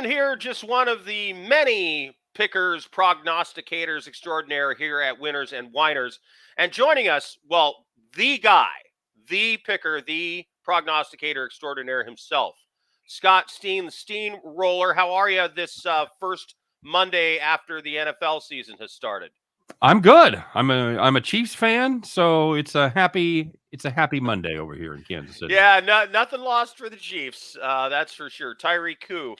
Desmond here, just one of the many pickers, prognosticators extraordinaire here at Winners and Winers. And joining us, well, the guy, the picker, the prognosticator extraordinaire himself, Scott Steen, the Steehnroller. How are you this first Monday after the NFL season has started? I'm good. I'm a Chiefs fan, so it's a happy Monday over here in Kansas City. Yeah, nothing lost for the Chiefs. That's for sure. Tyreek Hill.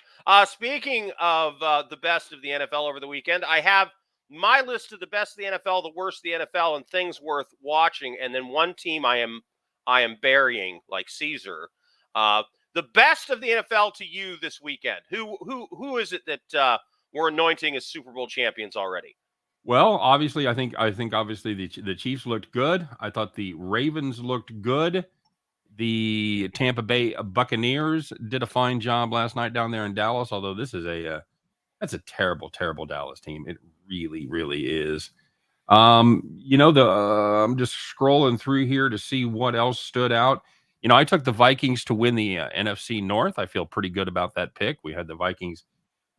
Speaking of the best of the NFL over the weekend, I have my list of the best of the NFL, the worst of the NFL, and things worth watching. And then one team I am burying like Caesar. The best of the NFL to you this weekend. Who is it that we're anointing as Super Bowl champions already? Well, obviously, I think obviously the Chiefs looked good. I thought the Ravens looked good. The Tampa Bay Buccaneers did a fine job last night down there in Dallas. Although this is that's a terrible Dallas team. It really is. I'm just scrolling through here to see what else stood out. I took the Vikings to win the NFC North. I feel pretty good about that pick. We had the Vikings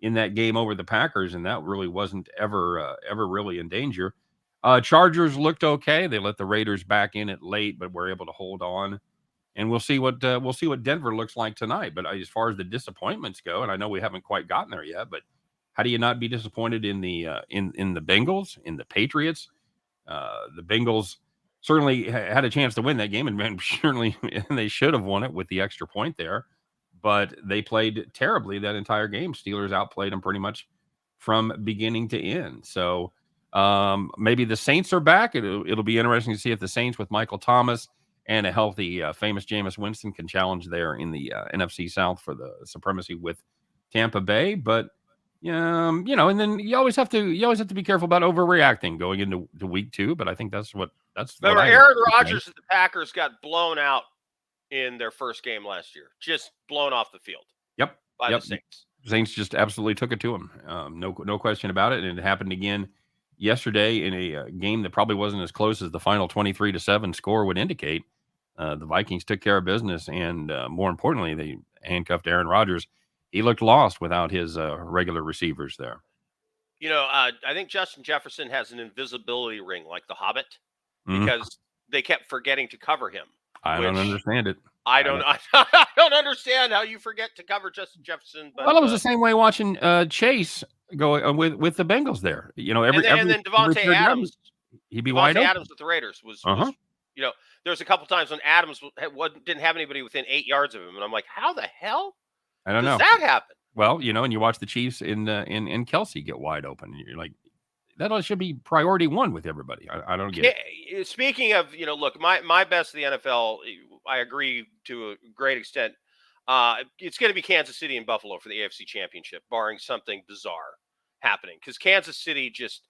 in that game over the Packers, and that really wasn't ever really in danger. Chargers looked okay. They let the Raiders back in it late, but were able to hold on. And we'll see what Denver looks like tonight. But as far as the disappointments go, and I know we haven't quite gotten there yet, but how do you not be disappointed in the in the Bengals, in the Patriots? The Bengals certainly had a chance to win that game, and certainly they should have won it with the extra point there. But they played terribly that entire game. Steelers outplayed them pretty much from beginning to end. So maybe the Saints are back. It'll be interesting to see if the Saints with Michael Thomas and a healthy, famous Jameis Winston can challenge there in the NFC South for the supremacy with Tampa Bay. But and then you always have to be careful about overreacting going into week 2. But I think that's what Remember, Aaron Rodgers and the Packers got blown out in their first game last year, just blown off the field. Yep. By the Saints. Saints just absolutely took it to them. No question about it. And it happened again yesterday in a game that probably wasn't as close as the final 23-7 score would indicate. The Vikings took care of business, and more importantly, they handcuffed Aaron Rodgers. He looked lost without his regular receivers there. I think Justin Jefferson has an invisibility ring like the Hobbit because they kept forgetting to cover him. I don't understand it. I don't understand how you forget to cover Justin Jefferson. But, well, it was the same way watching Chase go with the Bengals there. And then Devontae Adams, he'd be wide open. Adams with the Raiders was there's a couple times when Adams didn't have anybody within 8 yards of him, and I'm like, how the hell? I don't know. Does that happen? Well, and you watch the Chiefs in Kelsey get wide open, and you're like, that should be priority one with everybody. I don't get it. Speaking of, look, my best of the NFL, I agree to a great extent. It's going to be Kansas City and Buffalo for the AFC Championship, barring something bizarre happening. Because Kansas City just,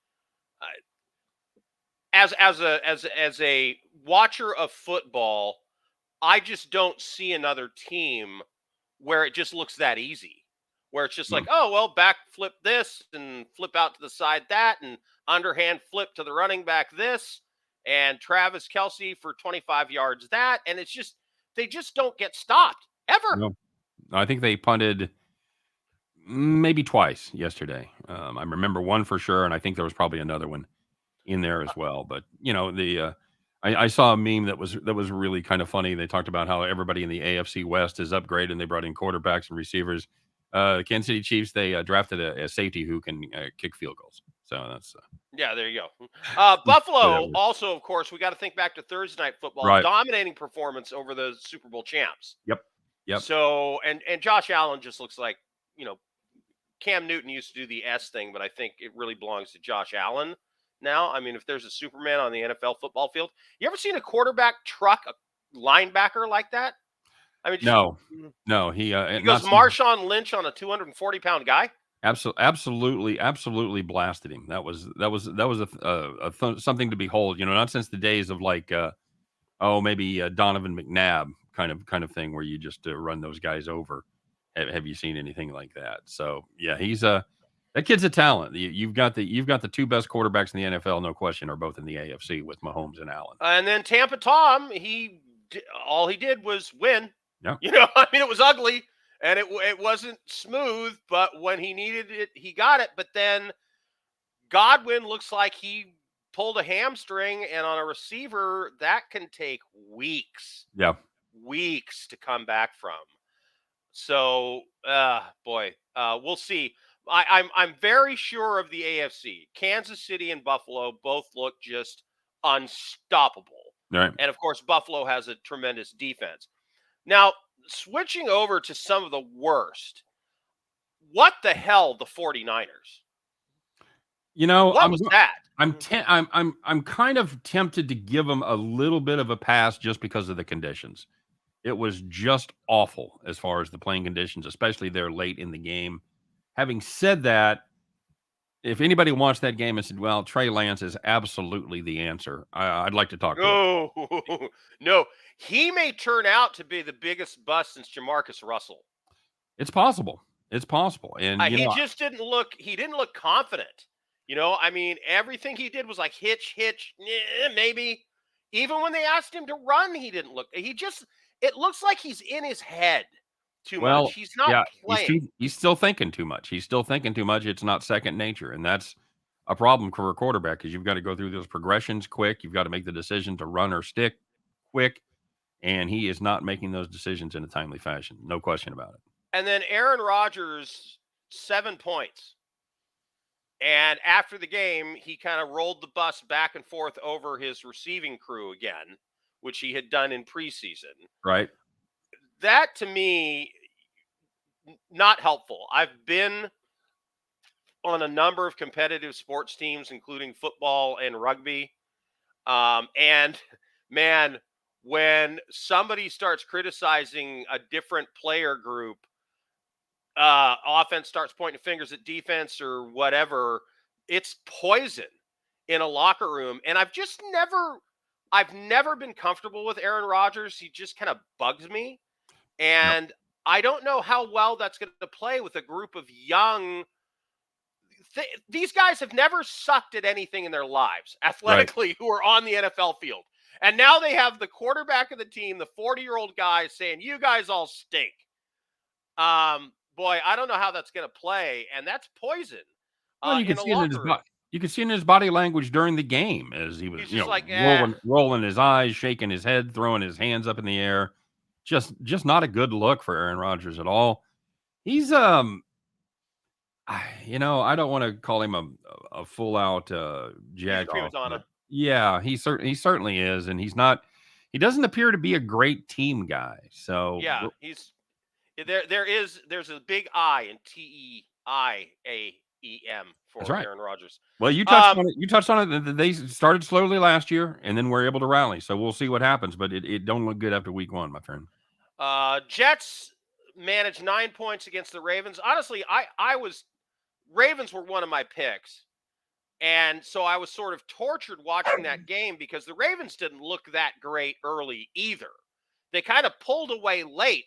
as a watcher of football, I just don't see another team where it just looks that easy. Where it's just like, oh, well, back flip this and flip out to the side that and underhand flip to the running back this and Travis Kelce for 25 yards that. And it's just, they just don't get stopped ever. No. I think they punted maybe twice yesterday. I remember one for sure, and I think there was probably another one in there as well. But, I saw a meme that was really kind of funny. They talked about how everybody in the AFC West is upgraded and they brought in quarterbacks and receivers. Kansas City Chiefs, they drafted a safety who can kick field goals. So that's there you go. Buffalo also, of course, we got to think back to Thursday Night Football, right. Dominating performance over the Super Bowl champs. Yep. So and Josh Allen just looks like, Cam Newton used to do the S thing, but I think it really belongs to Josh Allen now. I mean, if there's a Superman on the NFL football field, you ever seen a quarterback truck a linebacker like that? I mean, no. He goes Marshawn Lynch on a 240-pound guy. Absolutely blasted him. That was something to behold. Not since the days of like, maybe Donovan McNabb kind of thing where you just run those guys over. Have you seen anything like that? So yeah, he's that kid's a talent. You've got the two best quarterbacks in the NFL, no question, are both in the AFC with Mahomes and Allen. And then Tampa Tom, all he did was win. Yeah. I mean, it was ugly. and it wasn't smooth, but when he needed it, he got it. But then Godwin looks like he pulled a hamstring, and on a receiver, that can take Yeah. weeks to come back from. So, boy, we'll see. I'm very sure of the AFC. Kansas City and Buffalo both look just unstoppable, All right. and of course, Buffalo has a tremendous defense. Now, switching over to some of the worst, what the hell, the 49ers? You know, What was that? I'm kind of tempted to give them a little bit of a pass just because of the conditions. It was just awful as far as the playing conditions, especially there late in the game. Having said that, if anybody watched that game and said, "Well, Trey Lance is absolutely the answer," I'd like to talk to him. Oh, no. He may turn out to be the biggest bust since Jamarcus Russell. It's possible. It's possible, and He just didn't look confident. I mean, everything he did was like hitch, maybe. Even when they asked him to run, he didn't look. It looks like he's in his head too much. well, He's not yeah, playing. he's still thinking too much. He's still thinking too much. It's not second nature, and that's a problem for a quarterback because you've got to go through those progressions quick. You've got to make the decision to run or stick quick, and he is not making those decisions in a timely fashion. No question about it. And then Aaron Rodgers, 7 points. And after the game, he kind of rolled the bus back and forth over his receiving crew again, which he had done in preseason. Right? That to me, not helpful. I've been on a number of competitive sports teams, including football and rugby. And man, when somebody starts criticizing a different player group, offense starts pointing fingers at defense or whatever, it's poison in a locker room. And I've never been comfortable with Aaron Rodgers. He just kind of bugs me. Yep. And I don't know how well that's going to play with a group of young. These guys have never sucked at anything in their lives athletically who are on the NFL field. And now they have the quarterback of the team, the 40-year-old guy saying, "You guys all stink." Boy, I don't know how that's going to play, and that's poison Well, you in could a see it in his locker room. you could see it in his body language during the game as he was, He's just like, rolling his eyes, shaking his head, throwing his hands up in the air. Just not a good look for Aaron Rodgers at all. He's I don't want to call him a full out he's a jag prima off, donna. but yeah, he certainly is, and he doesn't appear to be a great team guy. So Yeah, there's a big I in TEIAEM that's for right. Aaron Rodgers. Well, you touched on it. You touched on it. They started slowly last year, and then were able to rally. So we'll see what happens. But it don't look good after week one, my friend. Jets managed 9 points against the Ravens. Honestly, Ravens were one of my picks. And so I was sort of tortured watching that game because the Ravens didn't look that great early either. They kind of pulled away late,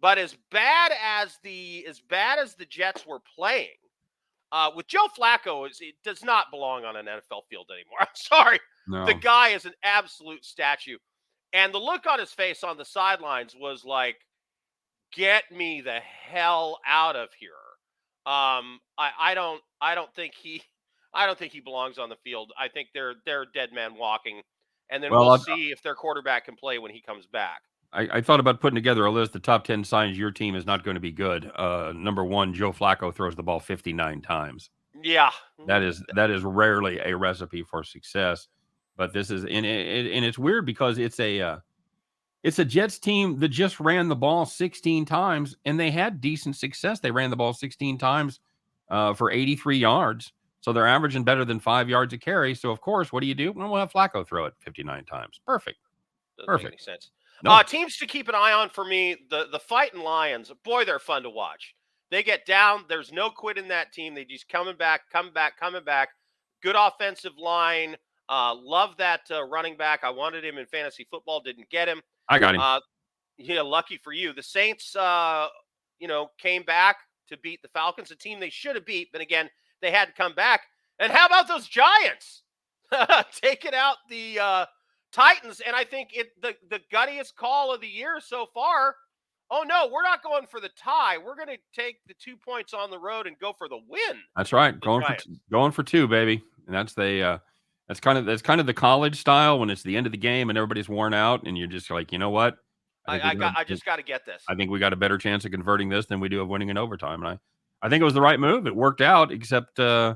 but as bad as the Jets were playing, with Joe Flacco, it does not belong on an NFL field anymore. I'm sorry. The No, guy is an absolute statue. And the look on his face on the sidelines was like, get me the hell out of here. I don't think he belongs on the field. I think they're a dead man walking, and then well, we'll see if their quarterback can play when he comes back. I thought about putting together a list. The top 10 signs your team is not going to be good. Number one, Joe Flacco throws the ball 59 times. Yeah, That is rarely a recipe for success. But this is and it's weird because it's a Jets team that just ran the ball 16 times and they had decent success. They ran the ball 16 times for 83 yards. So they're averaging better than 5 yards a carry. So of course, what do? Well, we'll have Flacco throw it 59 times. Perfect. doesn't make any Perfect. sense. No. Teams to keep an eye on for me: the Fighting Lions. Boy, they're fun to watch. They get down. There's no quit in that team. They just coming back. Good offensive line. Love that running back. I wanted him in fantasy football. Didn't get him. I got him. Yeah, lucky for you. The Saints, came back to beat the Falcons, a team they should have beat, but again, they had to come back. And how about those Giants taking out the Titans? And I think the guttiest call of the year so far. oh no, we're not going for the tie. We're going to take the 2 points on the road and go for the win. That's right. The Giants. Going for two, baby. And that's kind of the college style when it's the end of the game and everybody's worn out and you're just like, you know what? I just got to get this. I think we got a better chance of converting this than we do of winning in overtime. And I think it was the right move. It worked out, except they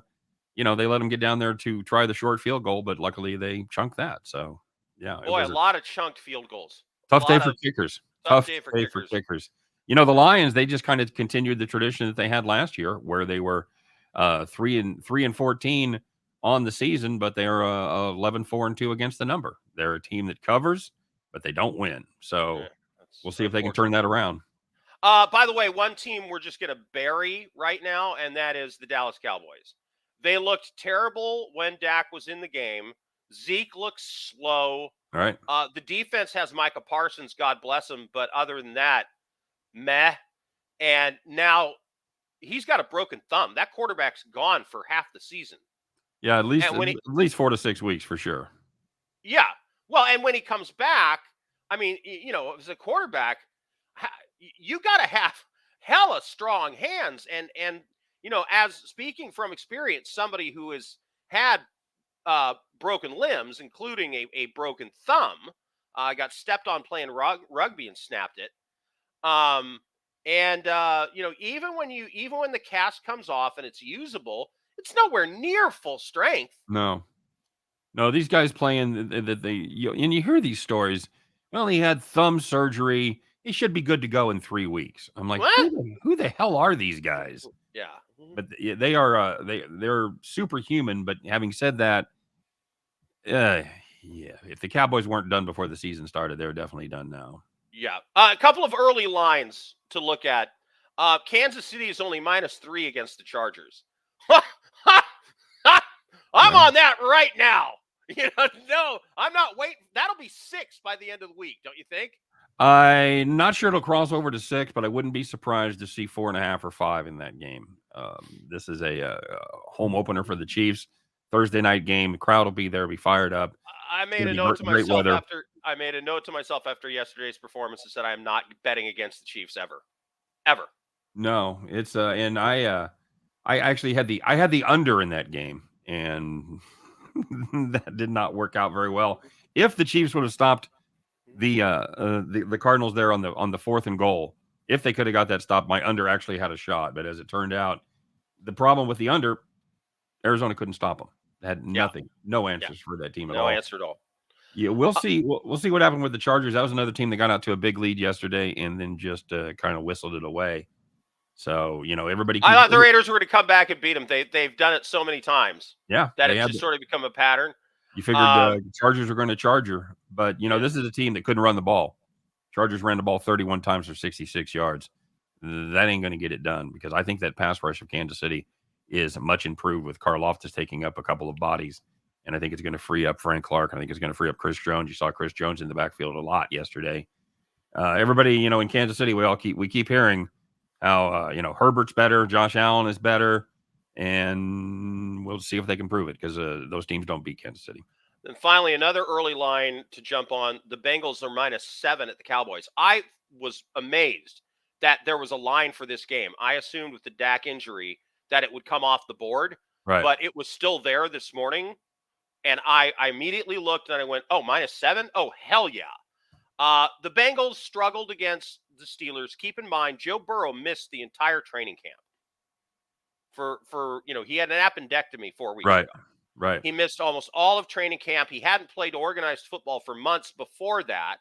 let them get down there to try the short field goal, but luckily they chunked that. So yeah, Boy, a lot of chunked field goals. Tough day for kickers. Tough day for kickers. The Lions, they just kind of continued the tradition that they had last year, where they were 3-14 on the season, but they're 11-4-2 against the number. They're a team that covers, but they don't win. So we'll see if they can turn that around. By the way, one team we're just going to bury right now, and that is the Dallas Cowboys. They looked terrible when Dak was in the game. Zeke looks slow. All right. The defense has Micah Parsons, God bless him, but other than that, meh. And now he's got a broken thumb. That quarterback's gone for half the season. Yeah, at least 4 to 6 weeks for sure. Yeah. Well, and when he comes back, I mean, as a quarterback, you got to have hella strong hands. And as speaking from experience, somebody who has had broken limbs, including a broken thumb, got stepped on playing rugby and snapped it. Even when the cast comes off and it's usable, it's nowhere near full strength. No, these guys playing that and you hear these stories. Well, he had thumb surgery. He should be good to go in 3 weeks. I'm like, who the hell are these guys? Yeah, but they are they're superhuman. But having said that, if the Cowboys weren't done before the season started, they're definitely done now. Yeah, a couple of early lines to look at. Kansas City is only -3 against the Chargers. I'm on that right now. No, I'm not waiting. That'll be 6 by the end of the week, don't you think? I'm not sure it'll cross over to 6, but I wouldn't be surprised to see 4.5 or 5 in that game. This is a home opener for the Chiefs. Thursday night game. The crowd will be there, be fired up. I made a note to myself after yesterday's performance and said I am not betting against the Chiefs ever. No, it's and I actually had the under in that game, and that did not work out very well. If the Chiefs would have stopped the Cardinals there on the 4th and goal, if they could have got that stop, my under actually had a shot. But as it turned out, the problem with the under, Arizona couldn't stop them. They had nothing, no answers for that team at all. No answer at all. Yeah, we'll see. We'll see what happened with the Chargers. That was another team that got out to a big lead yesterday and then just kind of whistled it away. So, everybody. I thought the Raiders were going to come back and beat them. They've done it so many times. Yeah, that it's just sort of become a pattern. You figured the Chargers were going to charge her, but this is a team that couldn't run the ball. Chargers ran the ball 31 times for 66 yards. That ain't going to get it done because I think that pass rush of Kansas City is much improved with Karlaftis taking up a couple of bodies. And I think it's going to free up Frank Clark. I think it's going to free up Chris Jones. You saw Chris Jones in the backfield a lot yesterday. Everybody, in Kansas City, we keep hearing how, Herbert's better. Josh Allen is better. And we'll see if they can prove it because those teams don't beat Kansas City. And finally, another early line to jump on. The Bengals are -7 at the Cowboys. I was amazed that there was a line for this game. I assumed with the Dak injury that it would come off the board, right? But it was still there this morning. And I immediately looked and I went, oh, -7? Oh, hell yeah. The Bengals struggled against the Steelers. Keep in mind, Joe Burrow missed the entire training camp. For he had an appendectomy 4 weeks ago. Right. He missed almost all of training camp. He hadn't played organized football for months before that.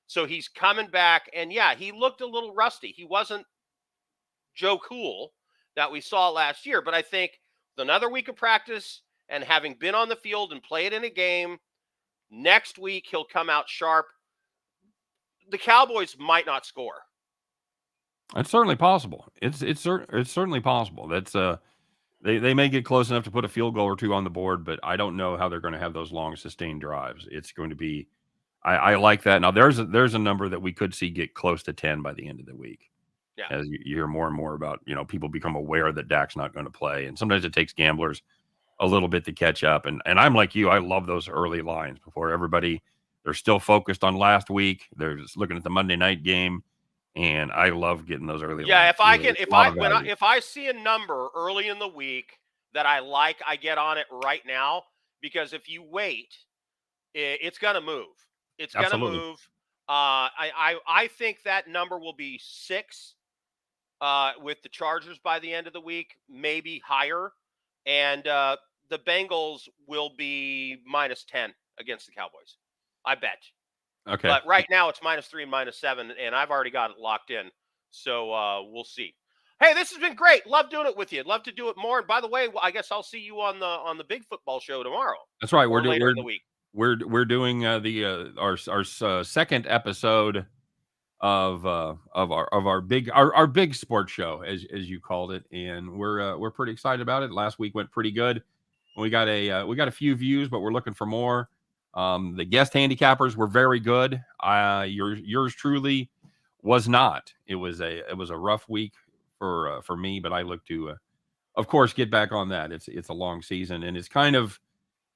So he's coming back. And, yeah, he looked a little rusty. He wasn't Joe Cool that we saw last year. But I think with another week of practice and having been on the field and played in a game, next week he'll come out sharp. The Cowboys might not score. It's certainly possible. It's certainly possible. That's they may get close enough to put a field goal or two on the board, but I don't know how they're going to have those long sustained drives. It's going to be. I like that. Now there's a number that we could see get close to 10 by the end of the week. Yeah. As you hear more and more about people become aware that Dak's not going to play, and sometimes it takes gamblers a little bit to catch up. And I'm like you. I love those early lines before everybody. They're still focused on last week. They're just looking at the Monday night game. and I love getting those early Yeah, lines. if I can, A lot of value. if I see a number early in the week that I like, I get on it right now because if you wait, it's gonna move. It's gonna Absolutely. move. I think that number will be 6 with the Chargers by the end of the week, maybe higher, and the Bengals will be -10 against the Cowboys. I bet. Okay. But right now it's -3 and -7, and I've already got it locked in. So we'll see. Hey, this has been great. Love doing it with you. Love to do it more. And by the way, I guess I'll see you on the big football show tomorrow That's right. or later in the week. We're doing our second episode of our big sports show, as you called it, and we're pretty excited about it. Last week went pretty good. We got a few views, but we're looking for more. The guest handicappers were very good. Yours truly was not. It was a rough week for me, but I look to of course get back on that. It's a long season, and it's kind of,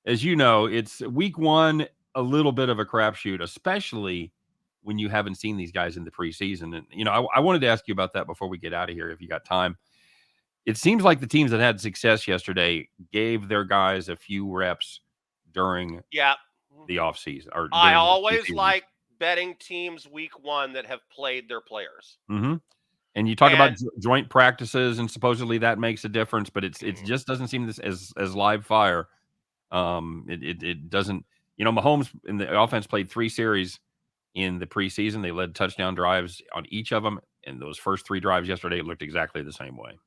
as you know, it's week one, a little bit of a crapshoot, especially when you haven't seen these guys in the preseason. And, I wanted to ask you about that before we get out of here, if you got time. It seems like the teams that had success yesterday gave their guys a few reps during Yeah. the offseason or I during the always preseason. like betting teams week one that have played their players. Mm-hmm. And you talk about And joint practices, and supposedly that makes a difference, but it just doesn't seem as live fire. It doesn't. Mahomes in the offense played 3 series in the preseason. They led touchdown drives on each of them, and those first 3 drives yesterday looked exactly the same way.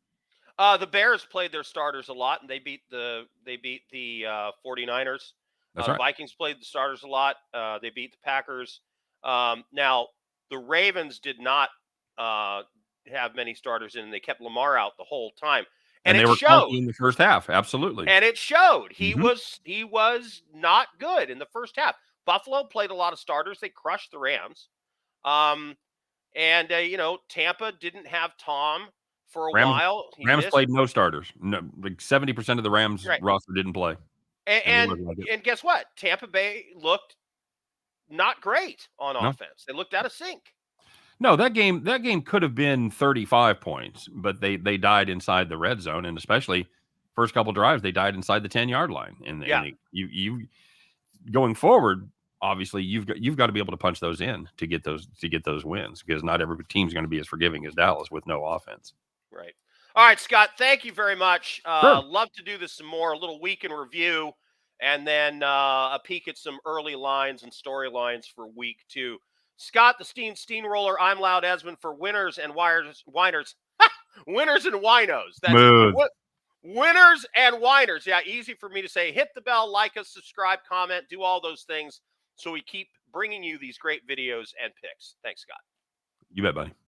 the Bears played their starters a lot, and they beat the 49ers. That's The right. Vikings played the starters a lot. They beat the Packers. Now the Ravens did not have many starters in. They kept Lamar out the whole time, and And they it were showed. clunky in the first half. Absolutely. And it showed. Mhm. He was not good in the first half. Buffalo played a lot of starters. They crushed the Rams. Um, and Tampa didn't have Tom for a Rams while. He Rams missed. played no starters. No, like 70% of the Rams Right. roster didn't play, And and they and, looked like it. and guess what? Tampa Bay looked not great on No. offense. They looked out of sync. No, that game could have been 35 points, but they died inside the red zone, and especially first couple drives, they died inside the 10-yard line. Yeah. You going forward, obviously you've got to be able to punch those in to get those wins, because not every team's going to be as forgiving as Dallas with no offense. Right. All right, Scott, thank you very much. Sure. Love to do this some more, a little week in review, and then a peek at some early lines and storylines for week 2. Scott, the Steehnroller, I'm Loud Esmond for winners and whiners, winners and winos. That's Smooth. winners and whiners. Yeah, easy for me to say. Hit the bell, like us, subscribe, comment, do all those things so we keep bringing you these great videos and picks. Thanks, Scott. You bet, buddy.